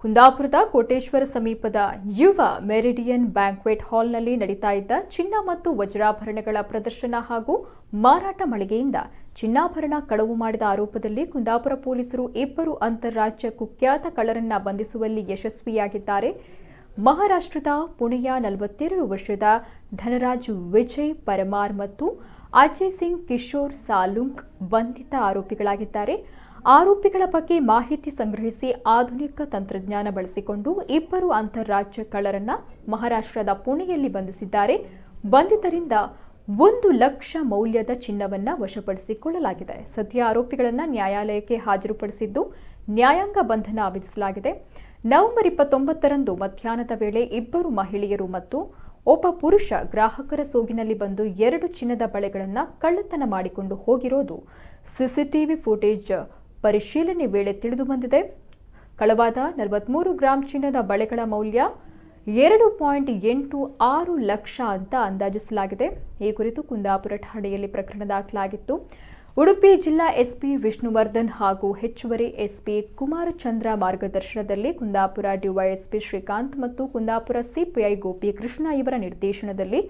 ಕುಂದಾಪುರದ ಕೋಟೇಶ್ವರ ಸಮೀಪದ ಯುವ ಮೆರಿಡಿಯನ್ ಬ್ಯಾಂಕ್ವೆಟ್ ಹಾಲ್ನಲ್ಲಿ ನಡೀತಾ ಇದ್ದ ಚಿನ್ನ ಮತ್ತು ವಜ್ರಾಭರಣಗಳ ಪ್ರದರ್ಶನ ಹಾಗೂ ಮಾರಾಟ ಮಳಿಗೆಯಿಂದ ಚಿನ್ನಾಭರಣ ಕಳವು ಮಾಡಿದ ಆರೋಪದಲ್ಲಿ ಕುಂದಾಪುರ ಪೊಲೀಸರು ಇಬ್ಬರು ಅಂತಾರಾಜ್ಯ ಕುಖ್ಯಾತ ಕಳ್ಳರನ್ನ ಬಂಧಿಸುವಲ್ಲಿ ಯಶಸ್ವಿಯಾಗಿದ್ದಾರೆ. ಮಹಾರಾಷ್ಟ್ರದ ಪುಣೆಯ 42 ವರ್ಷದ ಧನರಾಜ್ ವಿಜಯ್ ಪರಮಾರ್ ಮತ್ತು ಅಜಯ್ ಸಿಂಗ್ ಕಿಶೋರ್ ಸಾಲುಂಕ್ ಬಂಧಿತ ಆರೋಪಿಗಳಾಗಿದ್ದಾರೆ. ಆರೋಪಿಗಳ ಬಗ್ಗೆ ಮಾಹಿತಿ ಸಂಗ್ರಹಿಸಿ ಆಧುನಿಕ ತಂತ್ರಜ್ಞಾನ ಬಳಸಿಕೊಂಡು ಇಬ್ಬರು ಅಂತಾರಾಜ್ಯ ಕಳ್ಳರನ್ನ ಮಹಾರಾಷ್ಟ್ರದ ಪುಣೆಯಲ್ಲಿ ಬಂಧಿಸಿದ್ದಾರೆ. ಬಂಧಿತರಿಂದ 1 ಲಕ್ಷ ಮೌಲ್ಯದ ಚಿನ್ನವನ್ನ ವಶಪಡಿಸಿಕೊಳ್ಳಲಾಗಿದೆ. ಸದ್ಯ ಆರೋಪಿಗಳನ್ನು ನ್ಯಾಯಾಲಯಕ್ಕೆ ಹಾಜರುಪಡಿಸಿದ್ದು ನ್ಯಾಯಾಂಗ ಬಂಧನ ವಿಧಿಸಲಾಗಿದೆ. ನವೆಂಬರ್ 29ರಂದು ಮಧ್ಯಾಹ್ನದ ವೇಳೆ ಇಬ್ಬರು ಮಹಿಳೆಯರು ಮತ್ತು ಒಬ್ಬ ಪುರುಷ ಗ್ರಾಹಕರ ಸೋಗಿನಲ್ಲಿ ಬಂದು 2 ಚಿನ್ನದ ಬಳೆಗಳನ್ನು ಕಳ್ಳತನ ಮಾಡಿಕೊಂಡು ಹೋಗಿರೋದು ಸಿಸಿಟಿವಿ ಫುಟೇಜ್ ಪರಿಶೀಲನೆ ವೇಳೆ ತಿಳಿದು ಬಂದಿದೆ. ಕಳವಾದ 43 ಗ್ರಾಂ ಚಿನ್ನದ ಬಳೆಗಳ ಮೌಲ್ಯ 2.86 ಲಕ್ಷ ಅಂತ ಅಂದಾಜಿಸಲಾಗಿದೆ. ಈ ಕುರಿತು ಕುಂದಾಪುರ ಠಾಣೆಯಲ್ಲಿ ಪ್ರಕರಣ ದಾಖಲಾಗಿತ್ತು. ಉಡುಪಿ ಜಿಲ್ಲಾ ಎಸ್ಪಿ ವಿಷ್ಣುವರ್ಧನ್ ಹಾಗೂ ಹೆಚ್ಚುವರಿ ಎಸ್ಪಿ ಕುಮಾರಚಂದ್ರ ಮಾರ್ಗದರ್ಶನದಲ್ಲಿ ಕುಂದಾಪುರ ಡಿವೈಎಸ್ಪಿ ಶ್ರೀಕಾಂತ್ ಮತ್ತು ಕುಂದಾಪುರ ಸಿಪಿಐ ಗೋಪಿಕೃಷ್ಣ ಇವರ ನಿರ್ದೇಶನದಲ್ಲಿ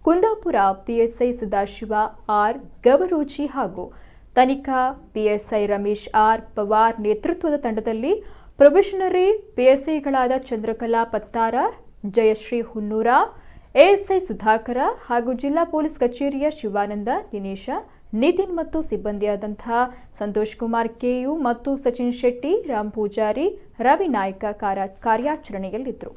ಕುಂದಾಪುರ ಪಿಎಸ್ಐ ಸದಾಶಿವ ಆರ್ ಗವರೋಜಿ ಹಾಗೂ ತನಿಖಾ ಪಿಎಸ್ಐ ರಮೇಶ್ ಆರ್ ಪವಾರ್ ನೇತೃತ್ವದ ತಂಡದಲ್ಲಿ ಪ್ರೊಬೇಷನರಿ ಪಿಎಸ್ಐಗಳಾದ ಚಂದ್ರಕಲಾ ಪತ್ತಾರ, ಜಯಶ್ರೀ ಹುನ್ನೂರ, ಎಎಸ್ಐ ಸುಧಾಕರ ಹಾಗೂ ಜಿಲ್ಲಾ ಪೊಲೀಸ್ ಕಚೇರಿಯ ಶಿವಾನಂದ, ದಿನೇಶ, ನಿತಿನ್ ಮತ್ತು ಸಿಬ್ಬಂದಿಯಾದಂತಹ ಸಂತೋಷ್ ಕುಮಾರ್ ಕೆಯು ಮತ್ತು ಸಚಿನ್ ಶೆಟ್ಟಿ, ರಾಮ್ ಪೂಜಾರಿ, ರವಿ ನಾಯ್ಕ ಕಾರ್ಯಾಚರಣೆಯಲ್ಲಿದ್ದರು.